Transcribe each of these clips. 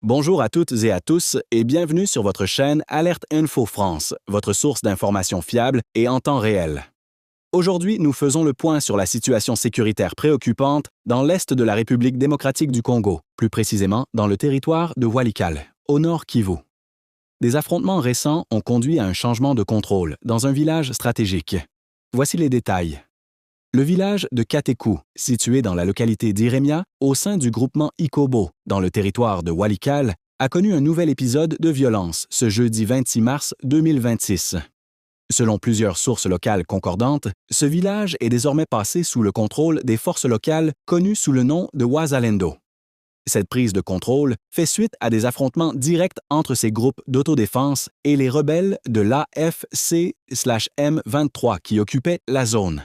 Bonjour à toutes et à tous et bienvenue sur votre chaîne Alerte Info France, votre source d'informations fiables et en temps réel. Aujourd'hui, nous faisons le point sur la situation sécuritaire préoccupante dans l'est de la République démocratique du Congo, plus précisément dans le territoire de Walikale, au nord Kivu. Des affrontements récents ont conduit à un changement de contrôle dans un village stratégique. Voici les détails. Le village de Kateku, situé dans la localité d'Iremia, au sein du groupement Ikobo, dans le territoire de Walikale, a connu un nouvel épisode de violence ce jeudi 26 mars 2026. Selon plusieurs sources locales concordantes, ce village est désormais passé sous le contrôle des forces locales connues sous le nom de Wazalendo. Cette prise de contrôle fait suite à des affrontements directs entre ces groupes d'autodéfense et les rebelles de l'AFC/M23 qui occupaient la zone.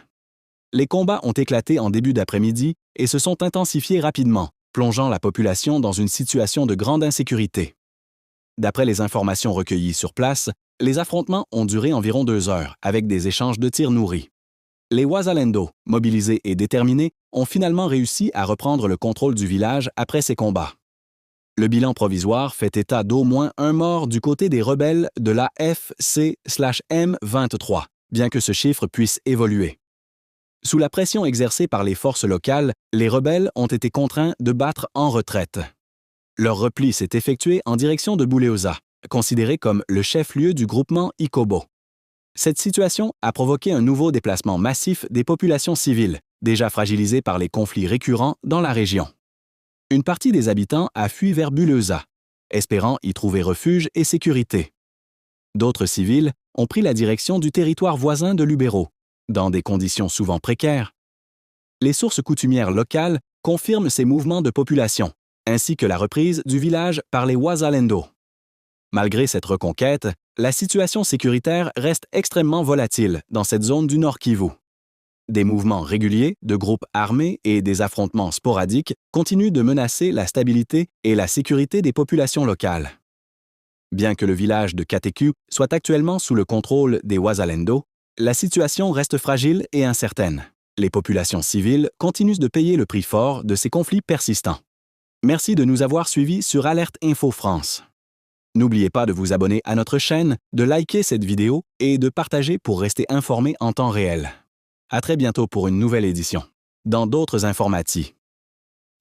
Les combats ont éclaté en début d'après-midi et se sont intensifiés rapidement, plongeant la population dans une situation de grande insécurité. D'après les informations recueillies sur place, les affrontements ont duré environ 2 heures, avec des échanges de tirs nourris. Les Wazalendo, mobilisés et déterminés, ont finalement réussi à reprendre le contrôle du village après ces combats. Le bilan provisoire fait état d'au moins un mort du côté des rebelles de l'AFC/M23, bien que ce chiffre puisse évoluer. Sous la pression exercée par les forces locales, les rebelles ont été contraints de battre en retraite. Leur repli s'est effectué en direction de Buleosa, considéré comme le chef-lieu du groupement Ikobo. Cette situation a provoqué un nouveau déplacement massif des populations civiles, déjà fragilisées par les conflits récurrents dans la région. Une partie des habitants a fui vers Buleosa, espérant y trouver refuge et sécurité. D'autres civils ont pris la direction du territoire voisin de Lubero, dans des conditions souvent précaires. Les sources coutumières locales confirment ces mouvements de population, ainsi que la reprise du village par les Wazalendo. Malgré cette reconquête, la situation sécuritaire reste extrêmement volatile dans cette zone du Nord Kivu. Des mouvements réguliers de groupes armés et des affrontements sporadiques continuent de menacer la stabilité et la sécurité des populations locales. Bien que le village de Kateku soit actuellement sous le contrôle des Wazalendo, la situation reste fragile et incertaine. Les populations civiles continuent de payer le prix fort de ces conflits persistants. Merci de nous avoir suivis sur Alerte Info France. N'oubliez pas de vous abonner à notre chaîne, de liker cette vidéo et de partager pour rester informé en temps réel. À très bientôt pour une nouvelle édition. Dans d'autres informations.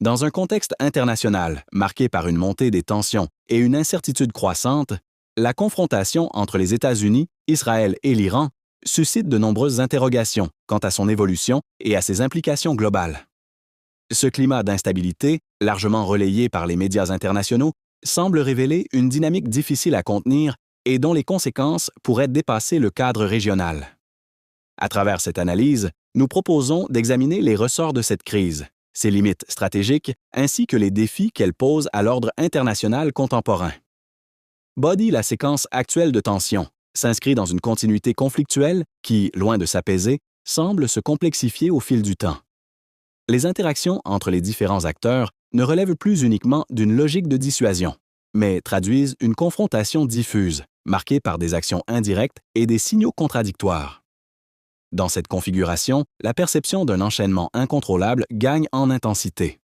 Dans un contexte international marqué par une montée des tensions et une incertitude croissante, la confrontation entre les États-Unis, Israël et l'Iran suscite de nombreuses interrogations quant à son évolution et à ses implications globales. Ce climat d'instabilité, largement relayé par les médias internationaux, semble révéler une dynamique difficile à contenir et dont les conséquences pourraient dépasser le cadre régional. À travers cette analyse, nous proposons d'examiner les ressorts de cette crise, ses limites stratégiques ainsi que les défis qu'elle pose à l'ordre international contemporain. Body, la séquence actuelle de tensions, s'inscrit dans une continuité conflictuelle qui, loin de s'apaiser, semble se complexifier au fil du temps. Les interactions entre les différents acteurs ne relèvent plus uniquement d'une logique de dissuasion, mais traduisent une confrontation diffuse, marquée par des actions indirectes et des signaux contradictoires. Dans cette configuration, la perception d'un enchaînement incontrôlable gagne en intensité.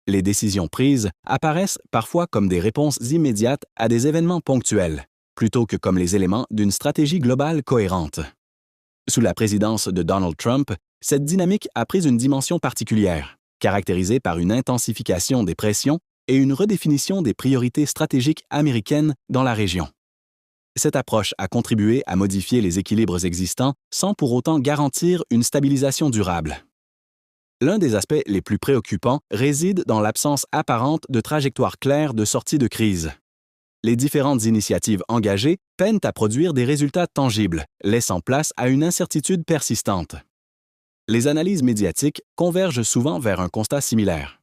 Les décisions prises apparaissent parfois comme des réponses immédiates à des événements ponctuels, plutôt que comme les éléments d'une stratégie globale cohérente. Sous la présidence de Donald Trump, cette dynamique a pris une dimension particulière, caractérisée par une intensification des pressions et une redéfinition des priorités stratégiques américaines dans la région. Cette approche a contribué à modifier les équilibres existants sans pour autant garantir une stabilisation durable. L'un des aspects les plus préoccupants réside dans l'absence apparente de trajectoire claire de sortie de crise. Les différentes initiatives engagées peinent à produire des résultats tangibles, laissant place à une incertitude persistante. Les analyses médiatiques convergent souvent vers un constat similaire,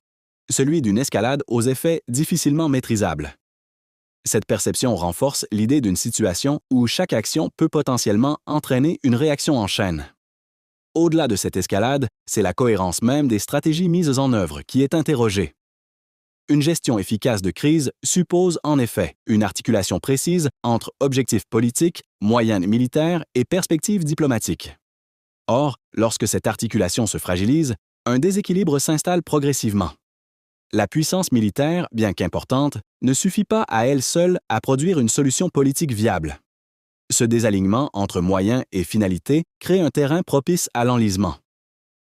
celui d'une escalade aux effets difficilement maîtrisables. Cette perception renforce l'idée d'une situation où chaque action peut potentiellement entraîner une réaction en chaîne. Au-delà de cette escalade, c'est la cohérence même des stratégies mises en œuvre qui est interrogée. Une gestion efficace de crise suppose en effet une articulation précise entre objectifs politiques, moyens militaires et perspectives diplomatiques. Or, lorsque cette articulation se fragilise, un déséquilibre s'installe progressivement. La puissance militaire, bien qu'importante, ne suffit pas à elle seule à produire une solution politique viable. Ce désalignement entre moyens et finalités crée un terrain propice à l'enlisement.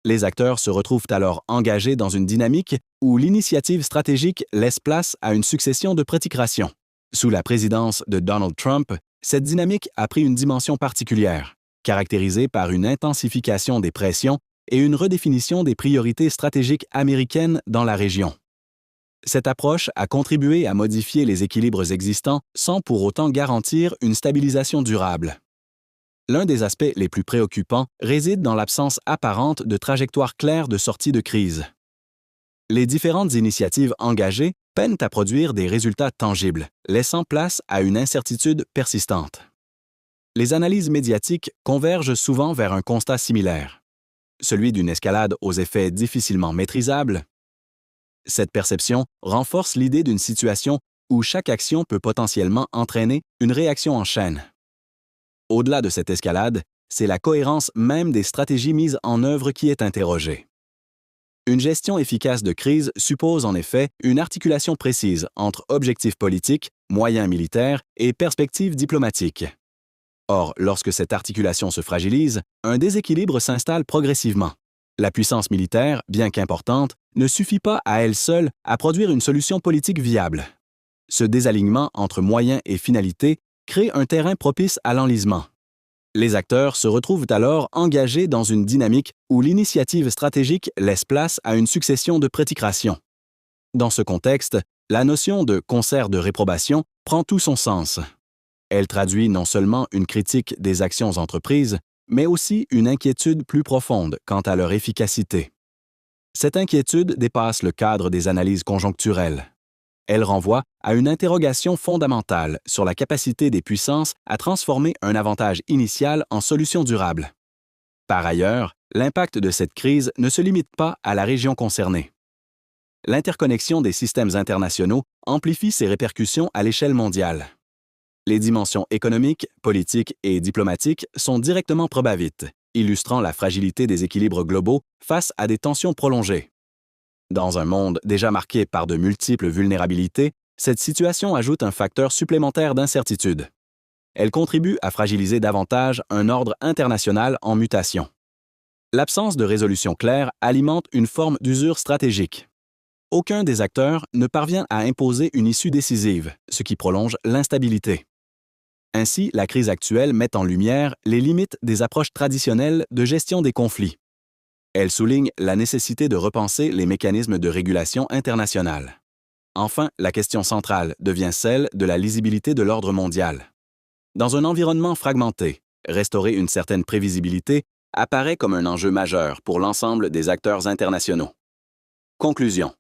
Les acteurs se retrouvent alors engagés dans une dynamique où l'initiative stratégique laisse place à une succession de prétigrations. Sous la présidence de Donald Trump, cette dynamique a pris une dimension particulière, caractérisée par une intensification des pressions et une redéfinition des priorités stratégiques américaines dans la région. Cette approche a contribué à modifier les équilibres existants sans pour autant garantir une stabilisation durable. L'un des aspects les plus préoccupants réside dans l'absence apparente de trajectoire claire de sortie de crise. Les différentes initiatives engagées peinent à produire des résultats tangibles, laissant place à une incertitude persistante. Les analyses médiatiques convergent souvent vers un constat similaire, celui d'une escalade aux effets difficilement maîtrisables. Cette perception renforce l'idée d'une situation où chaque action peut potentiellement entraîner une réaction en chaîne. Au-delà de cette escalade, c'est la cohérence même des stratégies mises en œuvre qui est interrogée. Une gestion efficace de crise suppose en effet une articulation précise entre objectifs politiques, moyens militaires et perspectives diplomatiques. Or, lorsque cette articulation se fragilise, un déséquilibre s'installe progressivement. La puissance militaire, bien qu'importante, ne suffit pas à elle seule à produire une solution politique viable. Ce désalignement entre moyens et finalités crée un terrain propice à l'enlisement. Les acteurs se retrouvent alors engagés dans une dynamique où l'initiative stratégique laisse place à une succession de prétigrations. Dans ce contexte, la notion de concert de réprobation prend tout son sens. Elle traduit non seulement une critique des actions entreprises, mais aussi une inquiétude plus profonde quant à leur efficacité. Cette inquiétude dépasse le cadre des analyses conjoncturelles. Elle renvoie à une interrogation fondamentale sur la capacité des puissances à transformer un avantage initial en solution durable. Par ailleurs, l'impact de cette crise ne se limite pas à la région concernée. L'interconnexion des systèmes internationaux amplifie ses répercussions à l'échelle mondiale. Les dimensions économiques, politiques et diplomatiques sont directement probables, illustrant la fragilité des équilibres globaux face à des tensions prolongées. Dans un monde déjà marqué par de multiples vulnérabilités, cette situation ajoute un facteur supplémentaire d'incertitude. Elle contribue à fragiliser davantage un ordre international en mutation. L'absence de résolution claire alimente une forme d'usure stratégique. Aucun des acteurs ne parvient à imposer une issue décisive, ce qui prolonge l'instabilité. Ainsi, la crise actuelle met en lumière les limites des approches traditionnelles de gestion des conflits. Elle souligne la nécessité de repenser les mécanismes de régulation internationale. Enfin, la question centrale devient celle de la lisibilité de l'ordre mondial. Dans un environnement fragmenté, restaurer une certaine prévisibilité apparaît comme un enjeu majeur pour l'ensemble des acteurs internationaux. Conclusion.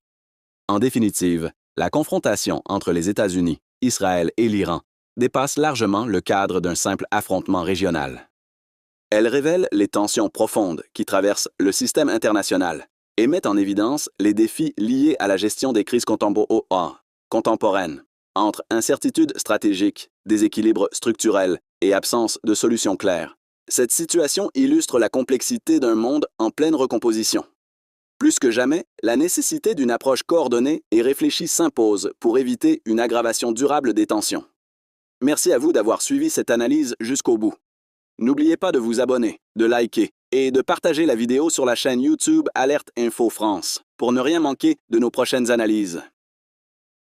En définitive, la confrontation entre les États-Unis, Israël et l'Iran dépasse largement le cadre d'un simple affrontement régional. Elle révèle les tensions profondes qui traversent le système international et met en évidence les défis liés à la gestion des crises contemporaines, entre incertitudes stratégiques, déséquilibres structurels et absence de solutions claires. Cette situation illustre la complexité d'un monde en pleine recomposition. Plus que jamais, la nécessité d'une approche coordonnée et réfléchie s'impose pour éviter une aggravation durable des tensions. Merci à vous d'avoir suivi cette analyse jusqu'au bout. N'oubliez pas de vous abonner, de liker et de partager la vidéo sur la chaîne YouTube Alerte Info France pour ne rien manquer de nos prochaines analyses.